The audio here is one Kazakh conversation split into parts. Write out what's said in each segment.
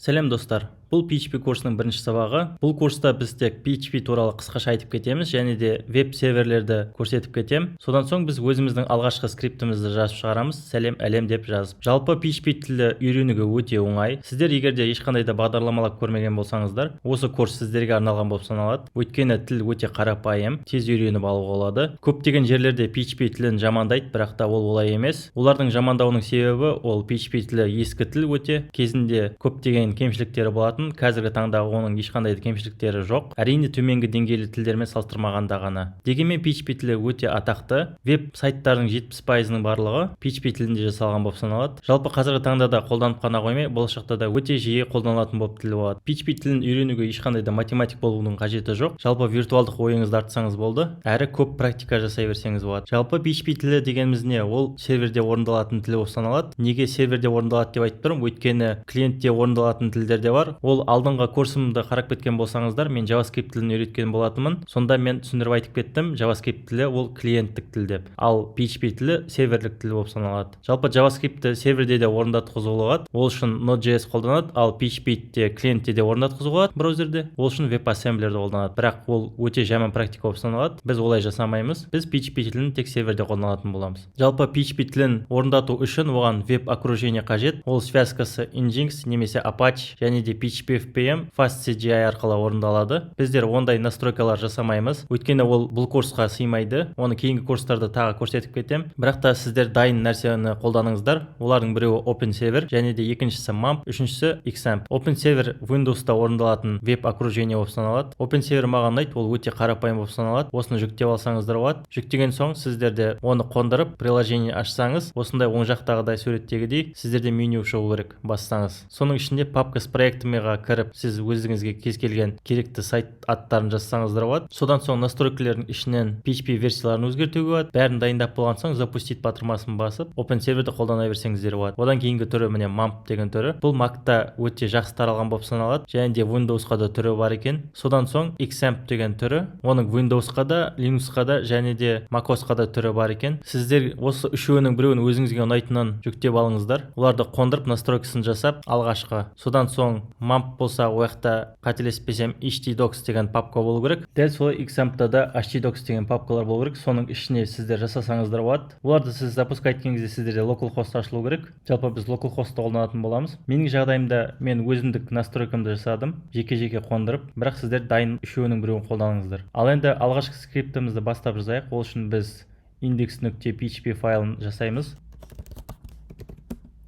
Сәлем достар, бұл PHP курсының бірінші сабағы. Бұл курста біз тек PHP туралы қысқаша айтып кетеміз, және де веб-серверлерді көрсетіп кетем. Содан соң біз өзіміздің алғашқы скриптімізді жазып шығарамыз, сәлем әлем деп жазып. Жалпы PHP тілі үйренуге өте оңай. Сіздер егер де ешқандай да бағдарламалап көрмеген болсаңыздар, осы курс сіздерге арналған болып саналады. Өйткені тіл өте қарапайым, тез үйреніп алуға болады. Көптеген жерлерде PHP тілін жамандайды, бірақ та ол олай емес. Олардың жамандауының себебі ол PHP тілі ескі тіл өте, кезінде көптеген кемшіліктері болатын. Қазіргі таңда оның ешқандай кемшіліктері жоқ. Әрине төменгі деңгейлі тілдермен салыстырмағанда ғана. Дегенмен PHP тілі өте атақты. Веб сайттардың 70%-ның барлығы PHP тілінде жасалған болып саналады. Жалпы қазіргі таңда да қолданып қана қоймай, болашақта да өте жиі қолданылатын болып тілі болады. PHP тілін үйренуге ешқандай да математик болудың қажеті жоқ. Жалпы виртуалдық ойыңызды артсаңыз болды, әрі көп практика жасай берсеңіз болады. Жалпы PHP тілі дегеніміз не? Ол серверде орындалатын тіл болып саналады. Неге серверде орындалады деп айтып тұрмын? Өйткені клиентте орындалатын тілдер де бар. Ол алдыңғы курсымды қарап кеткен болсаңыздар, мен JavaScript тілін үйреткен болатынмын. Сонда мен түсіндіріп айтып кеттім, JavaScript тілі ол клиенттік тіл деп. Ал PHP тілі серверлік тіл болып саналады. Жалпы JavaScript-ті серверде де орындатқызуға болады. Ол үшін Node.js қолданады, ал PHP-те клиентте де орындатқызуға болады браузерде. Ол үшін WebAssembler-ді қолданады. Бірақ ол өте жаман практика болып саналады. Біз олай жасамаймыз. Біз PHP тілін тек серверде қолданатын боламыз. Жалпы PHP тілін орындату үшін оған веб окружение қажет. Ол связкасы Nginx немесе Apache және де PHP FPM FastCGI арқылы орындалады. Біздер ондай настройкалар жасамаймыз, өйткені ол бұл курсқа сыймайды. Оны кейінгі курстарда тағы көрсетіп кетем. Бірақ та сіздер дайын нәрсені қолданыңыздар. Олардың біреуі OpenServer және де екіншісі MAMP, үшіншісі Xampp. OpenServer Windows-та орындалатын веб окружение болып саналады. OpenServer маған ұнайды, ол өте қарапайым болып саналады. Осыны жүктеп алсаңыздар болады. Жүктеген соң сіздерде оны қондырып, приложение ашсаңыз, осындай оң жақтағыдай суреттегідей сіздерде меню шығу керек бассаңыз. Соның ішінде папка с проектімеға кіріп, сіз өзіңізге кез келген керекті сайт аттарын жазсаңыздар болады. Содан соң настройкалардың ішінен PHP версияларын өзгертуге болады. Бәрін дайындап болған соң запустить батырмасын басып, OpenServerді қолдана берсеңіздер болады. Одан кейінгі түрі міне MAMP деген түрі. Бұл Mac-та өте жақсы таралған болып саналады, және де Windows-қа да түрі бар екен. Содан соң Xampp деген түрі, оның Windows-қа да, Linux-қа да және де MacOS-қа да түрі бар екен. Сіздер осы үшеуінің біреуін өзіңізге ұнайтынын жүктеп алыңыздар. Оларды қондырып настройкасын жасап алғашқы. Содан соң MAMP болса, ояқта қателеспесем htdocs деген папка болу керек. Дәл солай Xampp-та да htdocs деген папкалар болу керек. Соның ішіне сіздер жасасаңыздар болады. Оларды сіз запускай еткен кезде сіздерде localhost ашылу керек. Жалпы біз localhost-ты қолданатын боламыз. Менің жағдайымда мен өзімдік настройкамды жасадым, жеке-жеке қондырып, бірақ сіздер дайын үшеуінің біреуін қолданыңыздар. Ал енді алғашқы скриптімізді бастап жазайық. Ол үшін біз index.php файлын жасаймыз.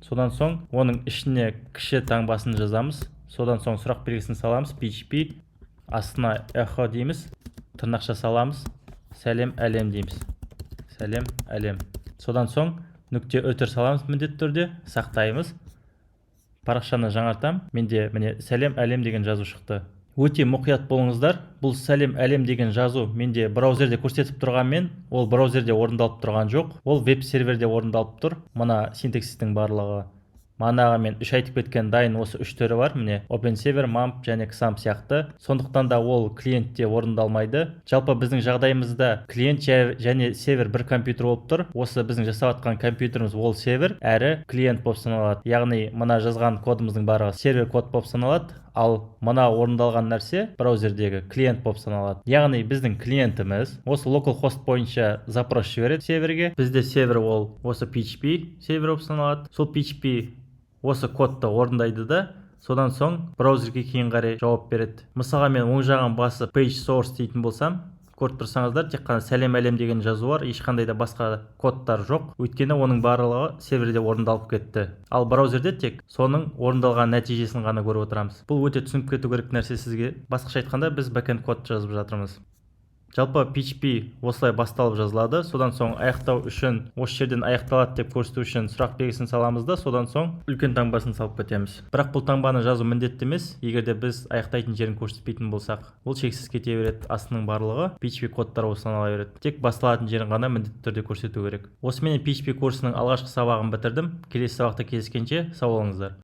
Содан соң оның ішіне кіші таңбасын жазамыз. Содан соң сұрақ белгісін саламыз. PHP астына echo дейміз. Тырнақша саламыз. Сәлем әлем дейміз. Сәлем әлем. Содан соң нүкте өтір саламыз міндетті түрде. Сақтаймыз. Парақшаны жаңартам. Менде міне сәлем әлем деген жазу шықты. Өте мұқият болыңыздар. Бұл сәлем әлем деген жазу менде браузерде көрсетіп тұрғанмен, ол браузерде орындалып тұрған жоқ. Ол веб-серверде орындалып тұр. Мына синтаксистің барлығы. Манағы мен үш айтып кеткен дайын осы үш түрі бар, міне OpenServer, MAMP және Xampp сияқты. Сондықтан да ол клиентте орындалмайды. Жалпы біздің жағдайымызда клиент және сервер бір компьютер болып тұр. Осы біздің жасап жатқан компьютеріміз ол сервер, әрі клиент болып саналады. Яғни мына жазған кодымыздың барлығы сервер код болып саналады, ал мына орындалған нәрсе браузердегі клиент болып саналады. Яғни біздің клиентіміз осы localhost бойынша запрос жібереді серверге. Бізде сервер ол осы PHP сервер болып саналады. Сол PHP осы кодты орындайды да, содан соң браузерге кейін қарай жауап береді. Мысалға мен оң жағын басып page source дейтін болсам, көріп тұрсаңыздар, тек қана сәлем әлем деген жазу бар, ешқандай да басқа кодтар жоқ. Өйткені оның барлығы серверде орындалып кетті. Ал браузерде тек соның орындалған нәтижесін ғана көріп отырамыз. Бұл өте түсініп кету керек нәрсе сізге. Басқаша айтқанда біз бэкэнд код жазып жатырмыз. Жалпы PHP осылай басталып жазылады. Содан соң аяқтау үшін, осы жерден аяқталады деп көрсету үшін сұрақ белгісін саламыз да, содан соң үлкен таңбасын салып кетеміз. Бірақ бұл таңбаны жазу міндетті емес, егер де біз аяқтайтын жерін көрсетпейтін болсақ. Ол шексіз кете береді, астының барлығы PHP кодтар болып санала береді. Тек басталатын жерін ғана міндетті түрде көрсету керек. Осымен PHP курсының алғашқы сабағын бітірдім. Келесі сабақта кездескенше сау болыңыздар.